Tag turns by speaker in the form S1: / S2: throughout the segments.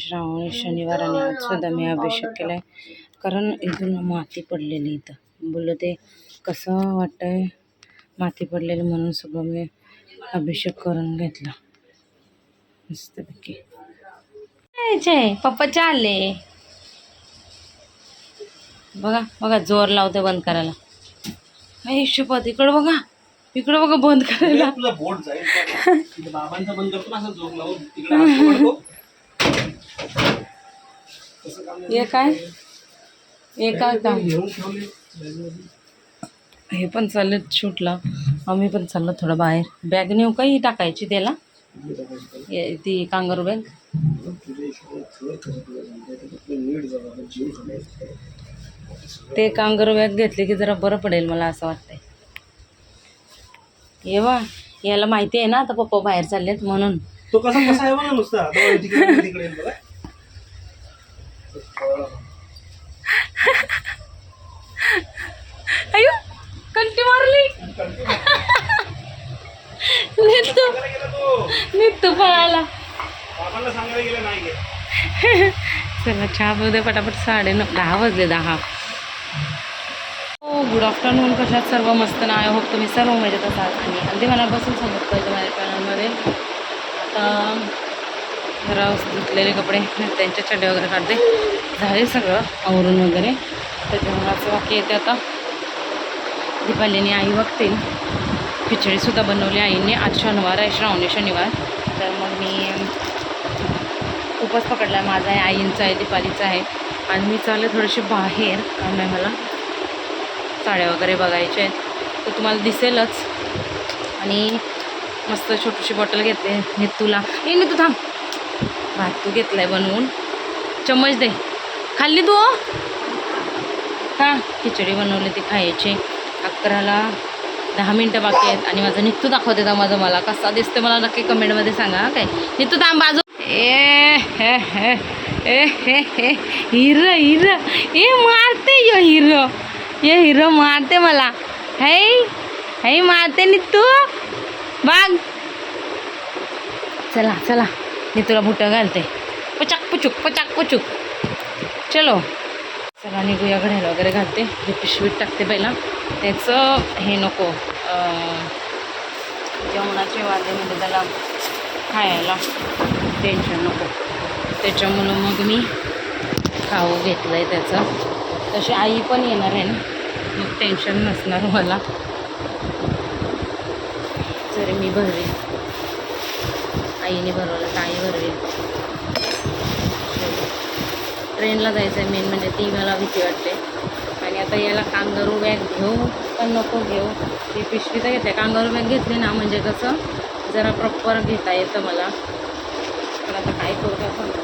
S1: श्रावणी शनिवार आणि आज सुद्धा मी अभिषेक केला आहे. कारण इथून माती पडलेली इथं बोललं ते कसं वाटतंय माती पडलेली म्हणून सगळं मी अभिषेक करून घेतला मस्तपैकी. पप्पा चालले बघा बघा जोर लावते बंद करायला. हिशोबात इकडं बघा इकडं बघा बंद करायला. हे काय हे काय काम हे पण चाललं शूटला. आम्ही पण चाललो थोडं बाहेर. बॅग नेऊ काही टाकायची त्याला ती कांगारू बॅग. ते कांगारू बॅग घेतली की जरा बरं पडेल मला असं वाटतंय. ये वा याला माहिती आहे ना आता पप्पा बाहेर चाललेत म्हणून.
S2: तो कसा कसा आहे बघा नुसता तिकडे बघा.
S1: अयो कंटी मारली. निघतो पळाला. चला चहा पिऊ दे पटापट. 9:30 वाजले. 10. Good afternoon. कशात सर्व मस्त ना. आय होप तुम्ही सर्व मजेत असाल आणि अगदी मनापासून सांगत पाहिजे माझ्या चॅनलमध्ये. आता जरा धुतलेले कपडे त्यांच्या चड्डे वगैरे काढते. झाले सगळं आवरून वगैरे. त्याच्यामुळे बाकी येते आता. दीपालीने आई बघतील. खिचडीसुद्धा बनवली आईने. आज शनिवार आहे श्रावणी शनिवार. तर मग मी उपवास पकडला आहे. माझा आहे आईंचा आहे दीपालीचा आहे. आणि मी चालले थोडेसे बाहेर. काम आहे मला साड्या वगैरे बघायच्या आहेत तर तुम्हाला दिसेलच. आणि मस्त छोटीशी बॉटल घेतली नितूला. ए नितू थांब. भात तू घेतला आहे बनवून. चम्मच दे. खाल्ली तू का. खिचडी बनवली ती खायची. 11ला 10 मिनटं बाकी आहेत. आणि माझं नितू दाखवते का माझं मला कसा दिसते मला नक्की कमेंटमध्ये सांगा. काय नितू थांब बाजू. ए हे हे ए हे हे हिरो हिरो ए मारते यो हिरो. ये हिरो मारते मला. हे मारते नितू बाग. चला चला नितूला बुटं घालते. पचाक पुचूक पचाक पुचूक. चलो चला निघूया. घड्याला वगैरे घालते. जे पिशवीत टाकते पहिला. त्याचं हे नको जेवणाचे वादे म्हणजे त्याला खायला टेन्शन नको. त्याच्यामुळं मग मी खाऊ घेतलं आहे त्याचं. तशी आई पण येणार आहे ना मग टेन्शन नसणार मला. जरी मी भरवी आईने भरवलं तर आई भरवी. ट्रेनला जायचं आहे मेन म्हणजे ती मला भीती वाटते. आणि आता याला कांगारू बॅग घेऊ पण नको घेऊ. ती पिशवी तर घेते. कांगारू बॅग घेतली ना म्हणजे कसं जरा प्रॉपर घेता येतं मला. पण आता काय करू काय सांगतो.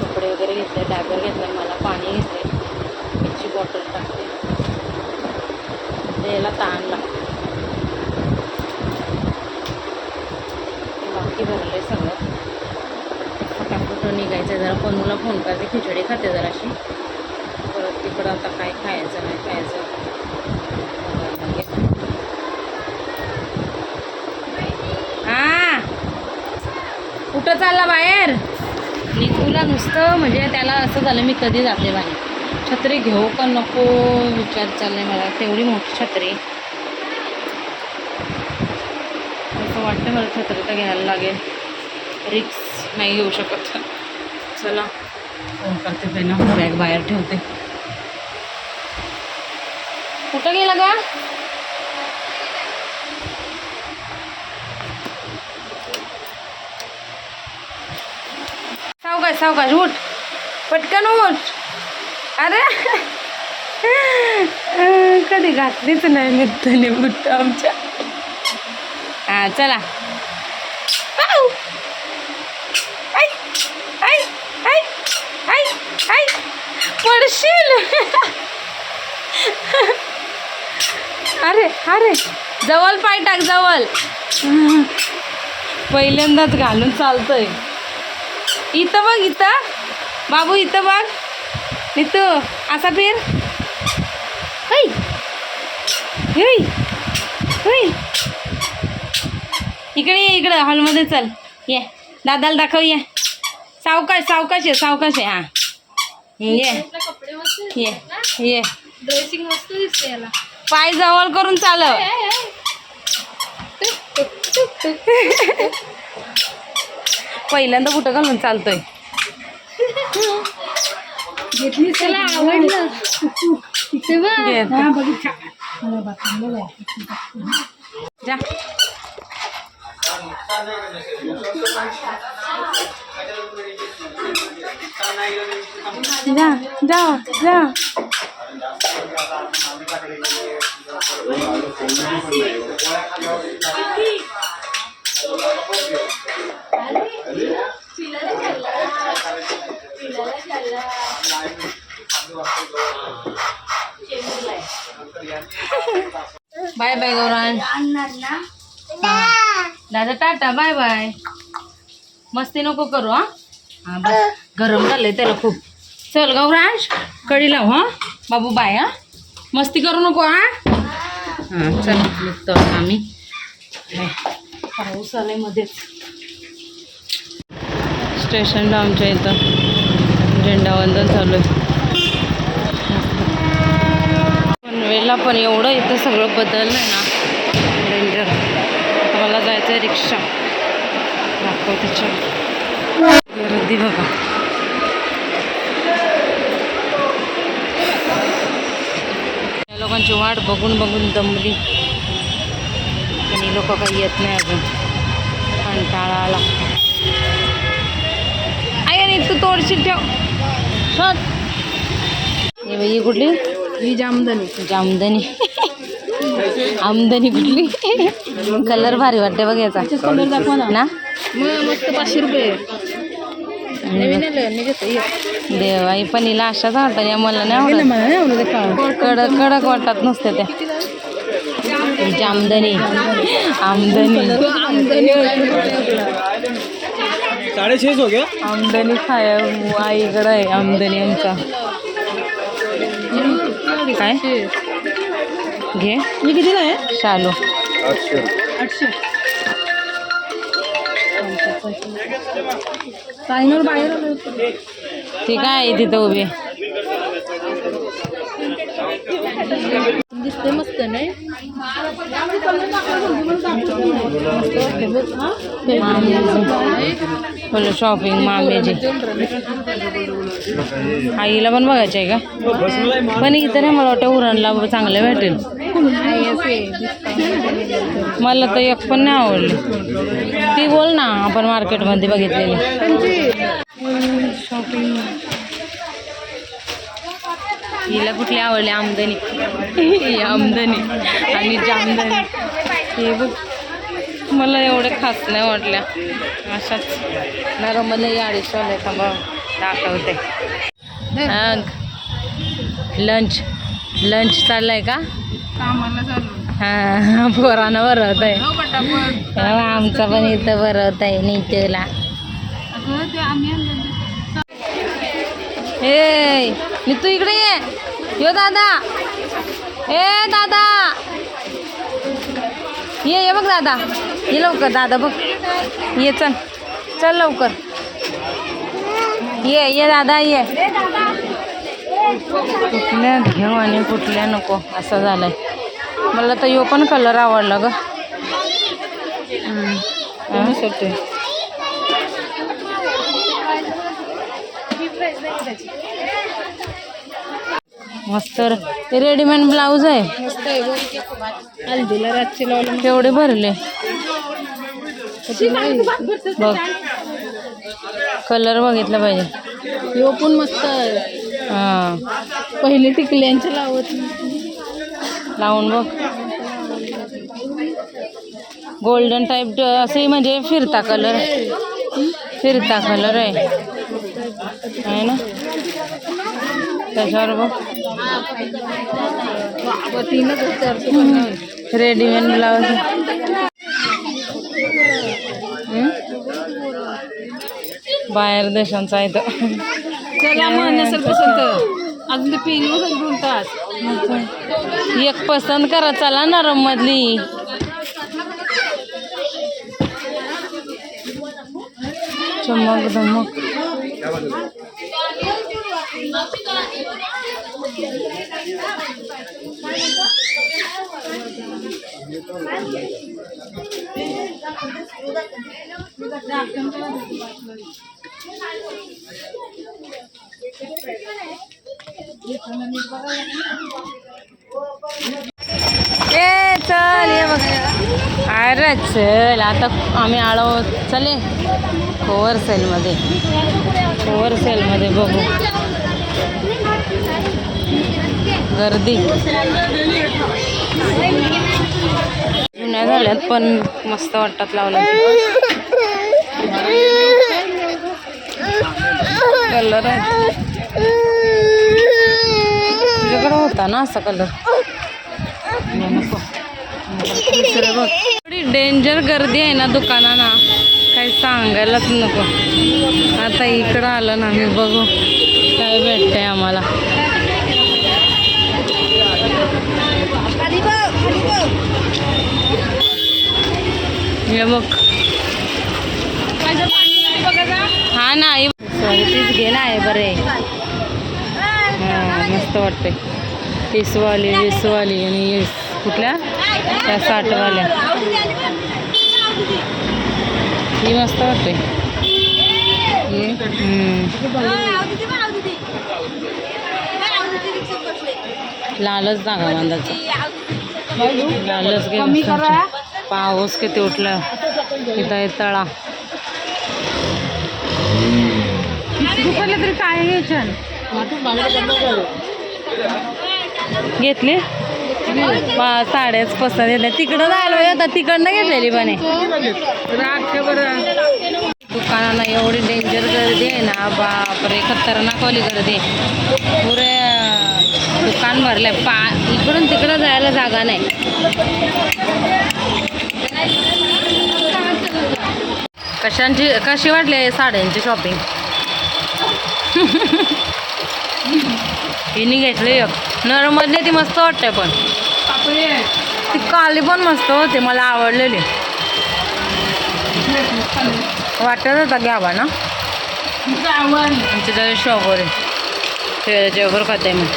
S1: कपडे वगैरे घेतले. डायपर घेतला मला. पाणी घेतले. याची बॉटल टाकते. याला ताण लागते. बाकी भरले सगळं. फटाफट निघायचं. जरा पनूला फोन करते. खिचडी खाते जराशी. परत तिकडं आता काय खायचं नाही खायचं. हां कुठं चालला बाहेर. निघूला नुसतं म्हणजे त्याला असं झालं मी कधी जाते बाहेर. छत्री घेऊ का नको विचार चाललाय मला. तेवढी मोठी छत्री असं वाटतं मला. छत्री तर घ्यायला लागेल. रिक्स नाही घेऊ शकत. चला फोन करते पहिला. बॅग बाहेर ठेवते. कुठं गेला का. सावकाश सावकाश उठ. पटकन उठ. अरे कधी घातलीच नाही निघताने बुट्ट आमच्या. हां चला. पडशील. अरे अरे जवळ पाय टाक जवळ. पहिल्यांदाच घालून चालतोय. इथं बघ इथं बाबू इथं बघ. इथं असा फिर. इकडे ये, इकडं हॉलमध्ये चल. ये दादाला दाखव. ये सावकाश सावकाश आहे, सावकाश आहे. हां ये ये ये.
S3: ड्रेसिंग मस्त दिसते याला.
S1: पाय जवळ करून चालव. पहिल्यांदा कुठं घालून चालतोय.
S3: घेतली त्याला आवडलं. ते बघ.
S1: घे.
S3: हा बघितलं.
S1: जा. जा जा जा. Bye bye Gauransh. दादा टाटा बाय बाय. मस्ती नको करू. हा बस गरम झालंय त्याला खूप. चल गौरांश कडी लाव. हा बाबू बाय. हा मस्ती करू नको. हां चल निघतो आम्ही. पाऊस आलाय मध्येच. स्टेशनला आमच्या इथं झेंडावंदन चालू आहे. पनवेलला पण एवढं इथं सगळं बदललं आहे ना, डेंजर. आता मला जायचं आहे रिक्षा. दाखव तिच्या गर्दी बघा. या लोकांची वाट बघून बघून दमली आणि लोक काही येत नाही अजून. कंटाळा आला. आई तू तोडशील ठेव. हे बाई कुठली?
S3: ही जामदनी.
S1: जामदनी. आमदनी कुठली? कलर भारी वाटते बघ याचा.
S3: कलर दाखवा
S1: ना.
S3: मस्त 500 रुपये. नवीन आलं मी घेतो.
S1: देव आई पण हिला अशाच वाटत. या मला नाही आवडत. कडक कडक वाटतात नुसते त्या. जामदनी आमदनी
S2: 650 हो गया.
S1: आमदनी खाया आईकडं आहे आमदनी आमचा. काय घे.
S3: मी कितीला आहे?
S1: शालू
S3: 800. साईनवर बाहेर आलो.
S1: ती काय आहे तिथं उभी.
S3: दिसते मस्त नाही.
S1: फुल शॉपिंग मामेची. आईला पण बघायचं आहे का? पण इथं नाही मला वाटतं उरणला चांगलं भेटेल. मला तर एक पण नाही आवडली. ती बोल ना आपण मार्केटमध्ये बघितलेली शॉपिंग. हिला कुठली आवडली? आमदनी आमदनी आणि जामदनी. हे बघ मला एवढे खास नाही वाटल्या. अशाच नरमले 250 वाले. थांबा दाखवते. लंच लंच चाललंय का? हां पोरानं भरवत आहे. आमचा पण इथं भरवत आहे नीतीला. ए नीतू इकडे ये. यो दादा. ए दादा ये बघ दादा. ये लवकर दादा बघ. ये चल चल लवकर. ये दादा ये. कुठल्या घेऊ आणि कुठल्या नको असं झालंय. मला तर यो पण कलर आवडला ग. मस्त रेडीमेड ब्लाऊज आहे.
S3: हल्दीला रातची लावलं.
S1: केवढे भरले बघ. कलर बघितला पाहिजे.
S3: यो पण मस्त आहे.
S1: हां
S3: पहिले टिकल्यांच्या लावत
S1: लावून बघ. गोल्डन टाईप असे म्हणजे फिरता कलर आहे. फिरता कलर आहे ना त्याच्यावर बघ. Readymade blouse. बाहेर देशांचा आहे तर
S3: त्याला म्हणण्यासारखं पसंत. अजून ते पेन बोलतात.
S1: एक पसंत करा चला नरम मधली. चमक धमक. ए चल ये बघ. अरे चल आता आम्ही आलो चले ओव्हर सेलमध्ये. ओव्हर सेलमध्ये बघू गर्दी जुन्या झाल्यात पण मस्त वाटतात लावल्या. कलर आहे तुझ्याकडे होता ना असा कलर. थोडी डेंजर गर्दी आहे ना दुकानांना काही सांगायलाच नको. आता इकडं आलं ना मी बघू काय भेटतंय आम्हाला. हे बघ हा नाही तीच घे ना आहे बरे. हां मस्त वाटते. 30वाली 20वाली आणि कुठल्या त्या 60वाल्या ही मस्त वाटते. लालच जागा बांधायचा. लालच घे. पाऊस किती उठला इथं आहे तळा. तरी काय घ्यायचं घेतली साड्याच पसंत येते. तिकडं जायला होता तिकडनं घेतलेली पण दुकानाला एवढी डेंजर गर्दी आहे ना बापरे. खतरनाकवाली गर्दी आहे. पुरे दुकान भरलंय. इकडून तिकडं जायला जागा नाही. कशी वाटली साड्यांची शॉपिंग. हिनी घेतली एक नरमधली ती मस्त वाटते. पण ती काली पण मस्त होते मला आवडलेली. वाटत होता घ्यावा ना आमच्या जवळ शॉपवर आहे. खेळाच्या वगैरे खाते मग.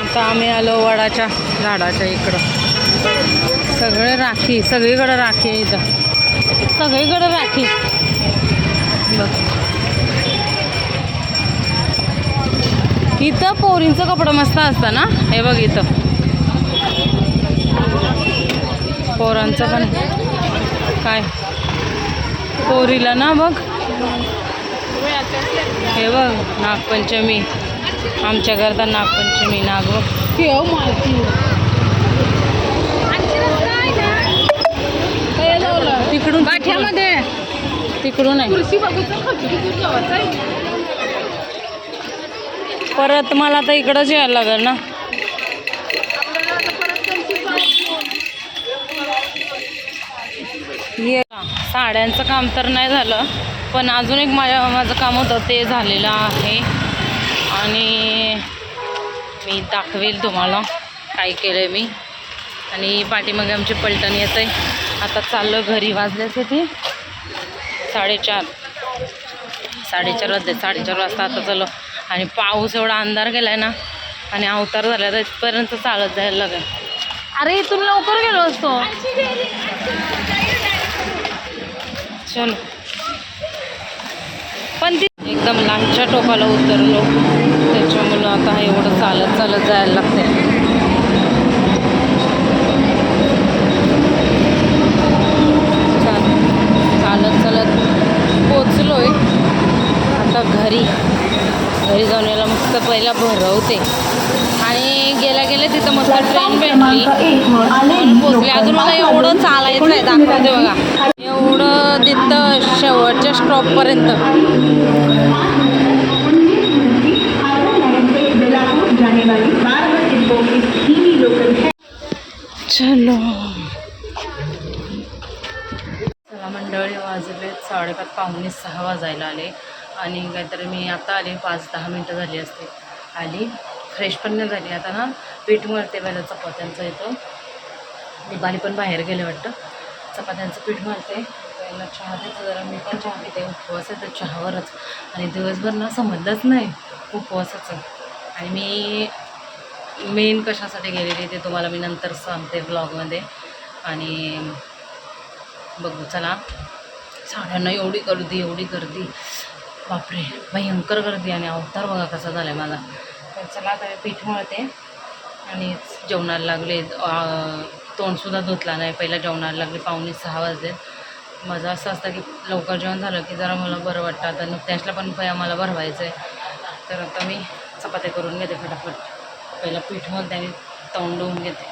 S1: आता आम्ही आलो वडाच्या झाडाच्या इकडं. सगळे राखी सगळीकडे राखी आहे इथं. सगळीकडे राखी बघ. इथं पोरींचं कपडं मस्त असतं ना. हे बघ इथं पोरांचं पण काय पोरीला ना बघ. हे बघ नागपंचमी आमच्या घरचा नागपंचमी नाग बघ. तिकडून गाठ्यामध्ये तिकडून आहे. परत मला तर इकडंच यायला लागेल ना. ये साड्यांचं काम तर नाही झालं पण अजून एक माझं काम होतं ते झालेलं आहे. आणि मी दाखवेल तुम्हाला काय केलं आहे मी. आणि पाठीमागे आमची पलटण येत आहे. आता चाललं घरी. वाजल्याचे ते 4:30 वाजले. 4:30 वाजता आता चाललो. आणि पाऊस एवढा अंधार गेलाय ना आणि अवतार झाला तर इथपर्यंत चालत जायला लागेल. अरे इथून लवकर गेलो असतो. चलो पण ती एकदम लांबच्या टोकाला उतरलो त्याच्यामुळं आता एवढं चालत जायला लागते. चालत पोचलोय आता घरी जाऊन याला मस्त पहिला भरवते. आणि गेल्या तिथं मस्त ट्रेन भेटली म्हणून पोचले. अजून मला एवढं चालायचं आहे दाखवते बघा. एवढं तिथं शेवटच्या स्टॉपपर्यंत. चलो चला मंडळी वाजले 5:30 पावणे 6 वाजायला आले. आणि काहीतरी मी आता आले 5-10 मिनटं झाली असते. आली फ्रेश पण नाही झाली. आता ना पीठ मळते पहिला चपात्यांचं येतं दीपाली पण बाहेर गेले वाटतं. चपात्यांचं पीठ मळते, त्यांना चहा देते जरा. मी पण चहा पिते, उपवास आहे तर चहावरच. आणि दिवसभर ना समजलंच नाही उपवासाचं. आणि मी मेन कशासाठी गेलेली ते तुम्हाला मी नंतर सांगते ब्लॉगमध्ये. आणि बघू चला. साड्यांना एवढी गर्दी बापरे, भयंकर गर्दी. आणि अवतार बघा कसा झाला आहे माझा. तर चला आता मी पीठ मळते आणि जेवणाला लागले. तोंडसुद्धा धुतला नाही, पहिला जेवणाला लागले. 5:45 वाजले. माझं असं असतं की लवकर जेवण झालं की जरा मला बरं वाटतं. आता नुकत्यासला पण मला भरवायचं आहे. तर आता मी चपात्या करून घेते फटाफट. पहिला पीठ मळते आणि तोंडवून घेते.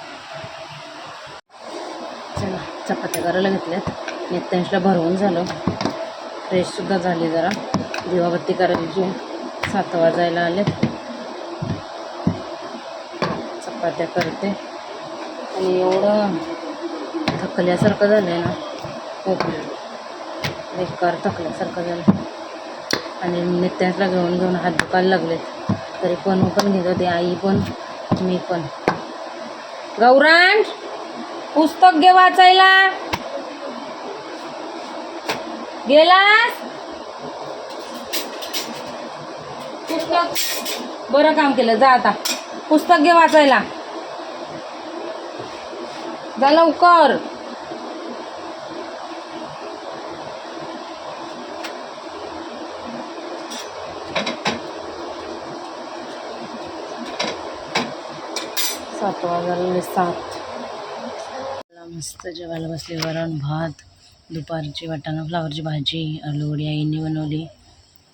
S1: चला चपात्या करायला घेतल्यात. नित्यांशला भरवून झालं, फ्रेशसुद्धा झाली. जरा दिवाबत्ती करायची, 7 वाजायला आले. चपात्या करते आणि एवढं थकल्यासारखं झालं आहे ना, खूप बेकार थकल्यासारखं झालं. आणि नित्यांशला घेऊन हात दुखायला लागले. तरी पण घेत होते, आई पण मी पण. गौरांश पुस्तक घे वाचायला. गेलास? पुस्तक बरं काम केलं. जा आता पुस्तक घे वाचायला, जा लवकर. सात वाजले 7. मस्त जेवायला बसले. वरण भात, दुपारची वाटाणा फ्लावरची भाजी, आलूवडी आईने बनवली,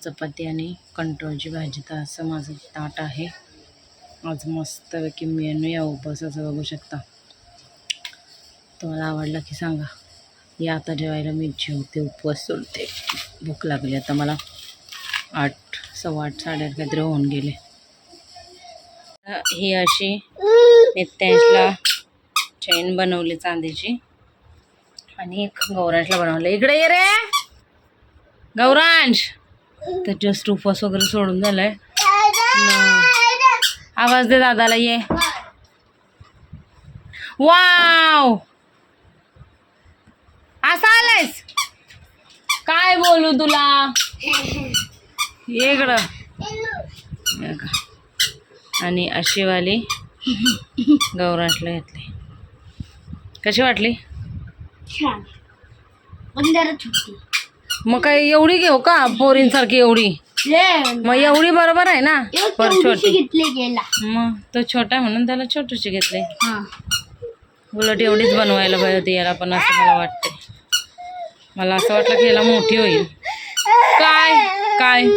S1: चपाती आणि कंट्रोलची भाजी. तर असं माझं ताट आहे आज. मस्तपैकी मेनू या उपवासाचं बघू शकता. तुम्हाला आवडला की सांगा. या आता जेवायला. मी जेवते, उपवास सोडते. भूक लागली आता मला. 8, 8:15, 8:30 काहीतरी होऊन गेले. ही अशी नित्यांशला चैन बनवली चांदीची आणि एक गौरांशला बनवलं. इकडे ये रे गौरांश. तर जस्ट उपवास वगैरे सोडून झालाय. आवाज दे दादाला. ये. वाव, असं आलायस. काय बोलू तुला. ये इकडं. आणि अशी वाली गौरांशला घेतली. कशी वाटली? मग काय एवढी घेऊ का पोरींसारखी? एवढी मग एवढी बरोबर आहे ना. पर छोटी मग तो छोटा म्हणून त्याला छोटीशी घेतली. उलट एवढीच बनवायला पाहिजे होती याला पण, असं मला वाटते. मला असं वाटलं की याला मोठी होईल. काय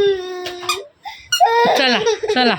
S1: चला चला.